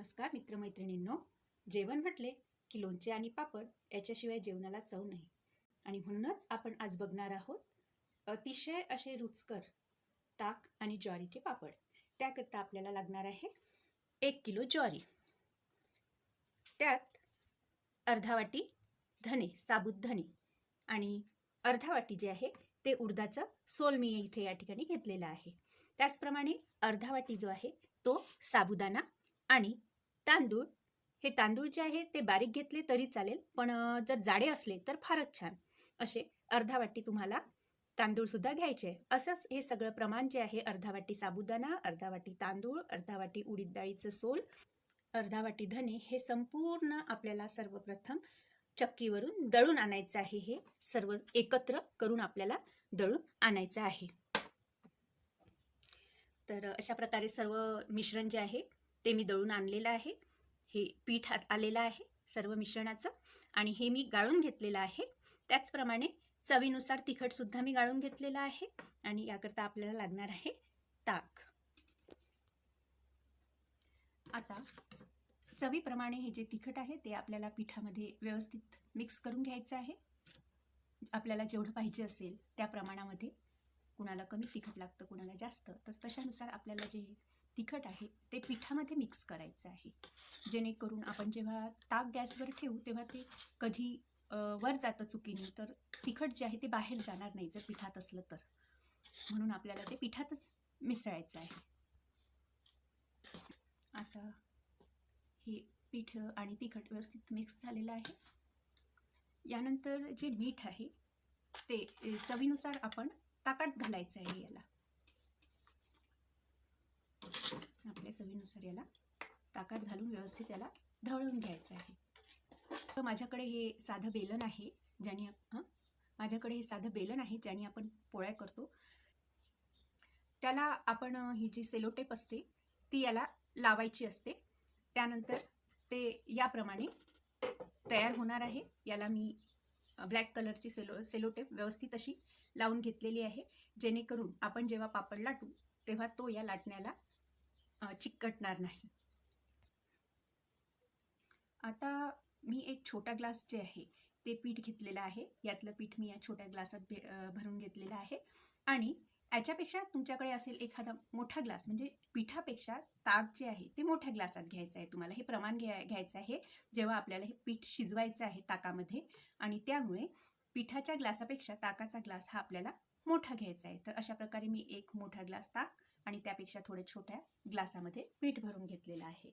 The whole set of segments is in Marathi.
नमस्कार मित्रमैत्रिणींनो. जेवण म्हटले की लोणचे आणि पापड याच्याशिवाय जेवणाला चव नाही. आणि म्हणूनच आपण आज बघणार आहोत अतिशय असे रुचकर ताक आणि ज्वारीचे पापड. त्याकरता आपल्याला लागणार आहे 1 किलो ज्वारी, त्यात अर्धा वाटी धणे, साबूत धणे, आणि अर्धा वाटी जे आहे ते उडदाचं सोल मी इथे या ठिकाणी घेतलेलं आहे. त्याचप्रमाणे अर्धा वाटी जो आहे तो साबुदाणा आणि तांदूळ. हे तांदूळ जे आहे ते बारीक घेतले तरी चालेल, पण जर जाडे असले तर फारच छान. असे अर्धा वाटी तुम्हाला तांदूळ सुद्धा घ्यायचे आहे. असंच हे सगळं प्रमाण जे आहे, अर्धा वाटी साबुदाणा, अर्धा वाटी तांदूळ, अर्धा वाटी उडीद डाळीचं सोल, अर्धा वाटी धने, हे संपूर्ण आपल्याला सर्वप्रथम चक्कीवरून दळून आणायचं आहे. हे सर्व एकत्र करून आपल्याला दळून आणायचं आहे. तर अशा प्रकारे सर्व मिश्रण जे आहे ते मी दळून आणलेलं आहे. हे पीठ आलेलं आहे सर्व मिश्रणाचं, आणि हे मी गाळून घेतलेलं आहे. त्याचप्रमाणे चवीनुसार तिखटसुद्धा मी गाळून घेतलेलं आहे. आणि याकरता आपल्याला लागणार आहे ताक. आता चवीप्रमाणे हे जे तिखट आहे ते आपल्याला पिठामध्ये व्यवस्थित मिक्स करून घ्यायचं आहे. आपल्याला जेवढं पाहिजे असेल त्या प्रमाणामध्ये, कुणाला कमी तिखट लागतं, कुणाला जास्त, तर तशानुसार आपल्याला जे तिखट आहे ते पिठामध्ये मिक्स करायचं आहे. जेणेकरून आपण जेव्हा ताक गॅसवर ठेवू तेव्हा ते कधी वर जातं चुकीने, तर तिखट जे आहे ते बाहेर जाणार नाही जर पिठात असलं तर. म्हणून आपल्याला ते पिठातच मिसळायचं आहे. आता हे पीठ आणि तिखट व्यवस्थित मिक्स झालेलं आहे. यानंतर जे मीठ आहे ते चवीनुसार आपण ताकात घालायचं आहे. याला आपल्या चवीनुसार याला ताकात घालून व्यवस्थित याला ढवळून घ्यायचं आहे. तर माझ्याकडे हे साधं बेलन आहे ज्याने आपण पोळ्या करतो. त्याला आपण ही जी सेलोटेप असते ती याला लावायची असते. त्यानंतर ते याप्रमाणे तयार होणार आहे. याला मी ब्लॅक कलरची सेलोटेप व्यवस्थित अशी लावून घेतलेली आहे, जेणेकरून आपण जेव्हा पापड लाटू तेव्हा तो या लाटण्याला चिकटणार नाही. आता मी एक छोटा ग्लास जे आहे ते पीठ घेतलेलं आहे. यातलं पीठ मी या छोट्या ग्लासात भरून घेतलेलं आहे. आणि याच्यापेक्षा तुमच्याकडे असेल एखादा मोठा ग्लास, म्हणजे पिठापेक्षा ताक जे आहे ते मोठ्या ग्लासात घ्यायचं आहे तुम्हाला. हे प्रमाण घ्यायचं आहे जेव्हा आपल्याला हे पीठ शिजवायचं आहे ताकामध्ये. आणि त्यामुळे पिठाच्या ग्लासापेक्षा ताकाचा ग्लास हा आपल्याला मोठा घ्यायचा आहे. तर अशा प्रकारे मी एक मोठा ग्लास ताक आणि त्यापेक्षा थोडे छोट्या ग्लासामध्ये पीठ भरून घेतलेलं आहे.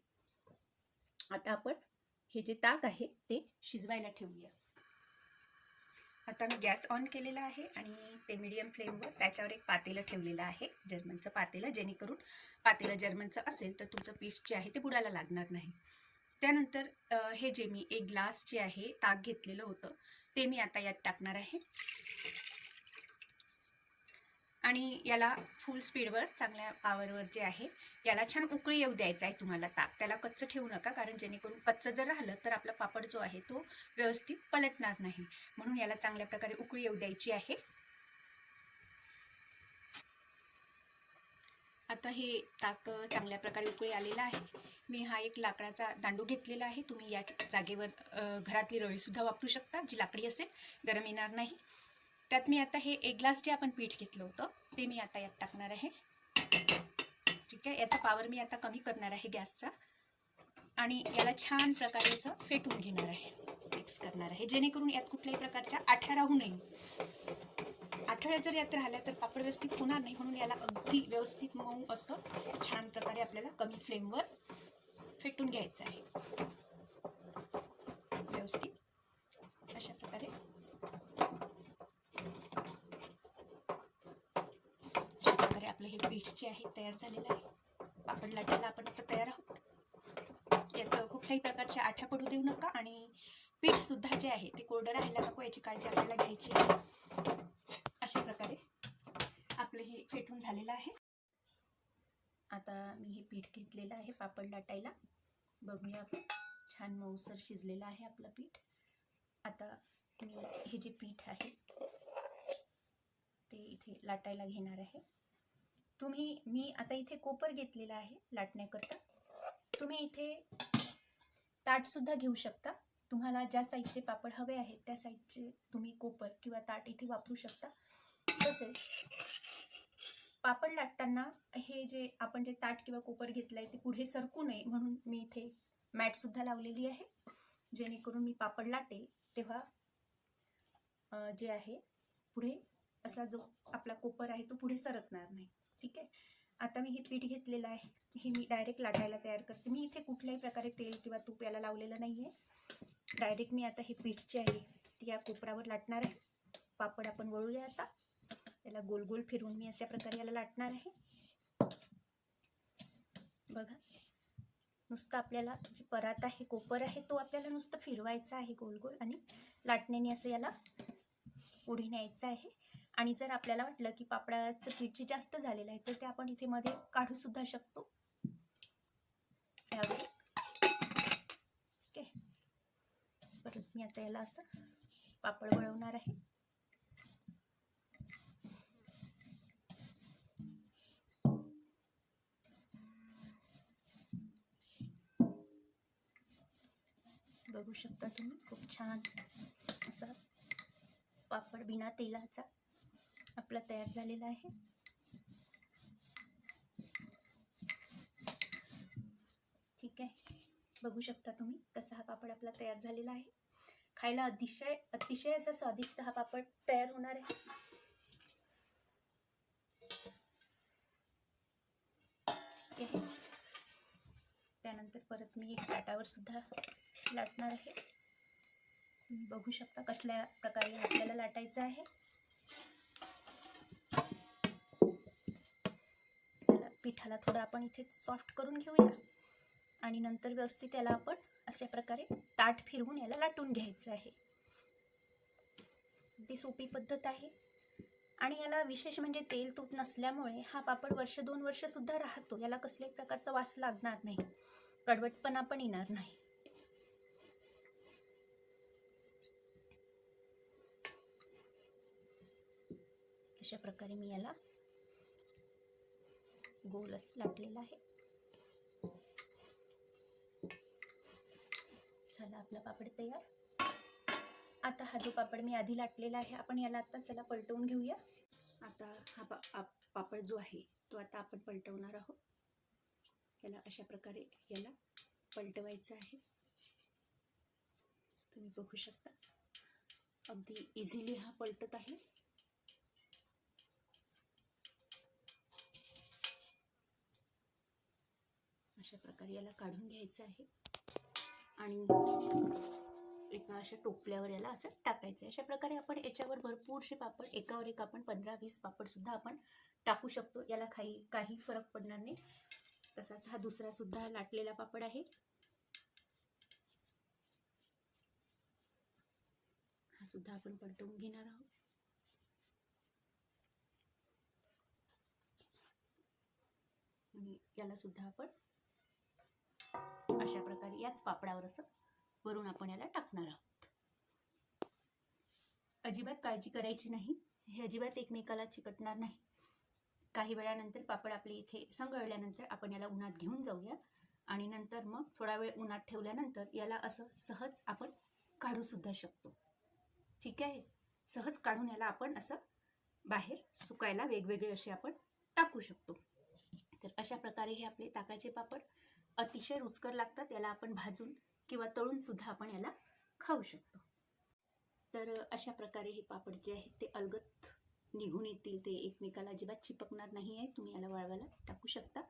आता आपण हे जे ताक आहे ते शिजवायला ठेवूया. आता मी गॅस ऑन केलेला आहे आणि ते मीडियम फ्लेमवर त्याच्यावर एक पातेलं ठेवलेलं आहे, जर्मनचं पातेलं, जेणेकरून पातेलं जर्मनचं असेल तर तुमचं पीठ जे आहे ते बुडायला लागणार नाही. त्यानंतर हे जे मी एक ग्लास जे आहे ताक घेतलेलं होतं ते मी आता यात टाकणार आहे. आणि याला फुल स्पीडवर, चांगल्या पॉवरवर जे आहे याला छान उकळी येऊ द्यायचं आहे तुम्हाला. ताक त्याला कच्चं ठेवू नका, कारण जेणेकरून कच्चं जर राहिलं तर आपला पापड जो आहे तो व्यवस्थित पलटणार नाही. म्हणून याला चांगल्या प्रकारे उकळी येऊ द्यायची आहे. आता हे ताक चांगल्या प्रकारे उकळी आलेला आहे. मी हा एक लाकडाचा दांडू घेतलेला आहे. तुम्ही या जागेवर घरातली रळीसुद्धा वापरू शकता, जी लाकडी असेल, गरम येणार नाही. त्यात मी आता हे एक ग्लास जे आपण पीठ घेतलं होतं ते मी आता यात टाकणार आहे. ठीक आहे. याचा पॉवर मी आता कमी करणार आहे गॅसचा, आणि याला छान प्रकारे असं फेटून घेणार आहे, मिक्स करणार आहे, जेणेकरून यात कुठल्याही प्रकारच्या आठ्या राहू नये. आठवड्या जर यात राहिल्या तर पापड व्यवस्थित होणार नाही. म्हणून याला अगदी व्यवस्थित मऊ असं छान प्रकारे आपल्याला कमी फ्लेमवर फेटून घ्यायचं आहे. व्यवस्थित अशा प्रकारे आपलं हे पीठ जे आहे तयार झालेलं आहे. पापड लाटायला आपण आता तयार आहोत. यात कुठल्याही प्रकारच्या आठ्या पडू देऊ नका, आणि पीठ सुद्धा जे आहे ते कोरडं राहायला नको, याची काळजी आपल्याला घ्यायची आहे. अशा प्रकारे आपलं हे फेटून झालेलं आहे. आता मी हे पीठ घेतलेलं आहे पापड लाटायला. बघूया आपण, छान मऊसर शिजलेलं आहे आपलं पीठ. आता मी हे जे पीठ आहे ते इथे लाटायला घेणार आहे. मी आता इथे कोपर घेतलेला आहे लाटण्याकरता. तुम्ही इथे ताट सुद्धा घेऊ शकता. तुम्हाला ज्या साईजचे पापड हवे आहेत त्या साईजचे तुम्ही कोपर किंवा ताट इथे वापरू शकता. तसेच पापड लाटताना हे जे आपण जे ताट किंवा कोपर घेतलंय ते पुढे सरकू नये म्हणून मी इथे मॅट सुद्धा लावलेली आहे, जेणेकरून मी पापड लाटेल तेव्हा जे आहे पुढे असा जो आपला कोपर आहे तो पुढे सरकणार नाही. ठीक आहे. आता मी हे पीठ घेतलेलं आहे, हे मी डायरेक्ट लाटायला तयार करते. मी इथे कुठल्याही प्रकारे तेल किंवा तूप याला लावलेलं नाही आहे. डायरेक्ट मी आता हे पीठ जे आहे ते या कोपरावर लाटणार आहे. पापड आपण वळूया. आता याला गोल गोल फिरवून मी अशा प्रकारे याला लाटणार आहे. बघा, नुसतं आपल्याला जे परात आहे, कोपर आहे, तो आपल्याला नुसतं फिरवायचा आहे गोल गोल आणि लाटण्याने असं याला पुढे न्यायचं आहे. आणि जर आपल्याला वाटलं की पापडाचं पीठ जास्त झालेलं आहे तर ते आपण इथे मध्ये काढू सुद्धा शकतो. यावेळी ओके. परत मी आता याला असं पापड वळवणार आहे. बघू शकता तुम्ही, खूप छान असा पापड बिना तेलाचा आपला तयार झालेला आहे. ठीक आहे. बघू शकता तुम्ही कसा हा पापड आपला तयार झालेला आहे. खायला अतिशय असा स्वादिष्ट हा पापड तयार होणार आहे. ठीक आहे. त्यानंतर परत मी एक ताटावर सुद्धा लाटणार आहे. तुम्ही बघू शकता कसल्या प्रकारे आपल्याला लाटायचं आहे. पिठाला थोडं आपण इथे सॉफ्ट करून घेऊया आणि नंतर व्यवस्थित याला आपण अशा प्रकारे ताट फिरवून याला लाटून घ्यायचं आहे. ती सोपी पद्धत आहे आणि याला विशेष म्हणजे तेल तूप नसल्यामुळे हा पापड वर्ष 2 वर्ष सुद्धा राहतो. याला कसल्याही प्रकारचा वास लागणार नाही, कडवटपणा पण येणार नाही. अशा प्रकारे मी याला गोल असं लाटलेला आहे. झाला आपला पापड तयार. आता हा जो पापड मी आधी लाटलेला आहे आपण याला आता चला पलटवून घेऊया. आता हा पापड जो आहे तो आता आपण पलटवणार आहोत. याला अशा प्रकारे याला पलटवायचं आहे. तुम्ही बघू शकता अगदी इझिली हा पलटत आहे. अशा प्रकारे याला काढून घ्यायचं आहे आणि एका अशा टोपल्यावर याला असं टाकायचं आहे. अशा प्रकारे आपण याच्यावर भरपूरसे पापड, एकावर एक आपण 15-20 पापड सुद्धा आपण टाकू शकतो. याला काही फरक पडणार नाही. तसाच हा दुसरा सुद्धा लाटलेला पापड आहे. हा सुद्धा आपण पलटवून घेणार आहोत. आणि याला सुद्धा आपण अशा प्रकारे याच पापडावर असं वरून आपण याला टाकणार आहोत. अजिबात काळजी करायची नाही, हे अजिबात एकमेकाला चिकटणार नाही. काही वेळानंतर पापड आपले इथे संगळल्यानंतर आपण याला उन्हात घेऊन जाऊया आणि नंतर मग थोडा वेळ उन्हात ठेवल्यानंतर याला असं सहज आपण काढू सुद्धा शकतो. ठीक आहे. सहज काढून याला आपण असं बाहेर सुकायला वेगवेगळे असे आपण टाकू शकतो. तर अशा प्रकारे हे आपले ताकाचे पापड अतिशय रुचकर लागतात. याला आपण भाजून किंवा तळून सुद्धा आपण याला खाऊ शकतो. तर अशा प्रकारे हे पापड जे आहेत ते अलगद निघून येतील, ते एकमेकाला अजिबात चिपकणार नाही आहे. तुम्ही याला वाळवायला टाकू शकता.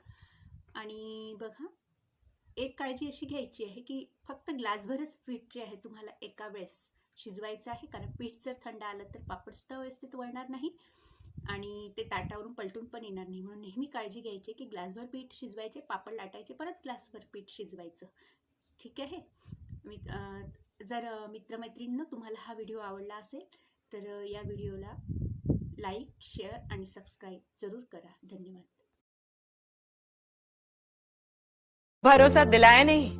आणि बघा, एक काळजी अशी घ्यायची आहे की फक्त ग्लासभरच पीठ जे आहे तुम्हाला एका वेळेस शिजवायचं आहे, कारण पीठ जर थंड आलं तर पापड सुद्धा व्यवस्थित वळणार नाही आणि ते ताटावरून पलटून पण येणार नाही. म्हणून नेहमी काळजी घ्यायची की ग्लासभर पीठ शिजवायचे, पापड लाटायचे, परत ग्लासभर पीठ शिजवायचं. ठीक आहे. जर मित्रमैत्रिणींनो तुम्हाला हा व्हिडिओ आवडला असेल तर या व्हिडिओला लाईक, शेअर आणि सबस्क्राईब जरूर करा. धन्यवाद. भरोसा दिलाया नहीं,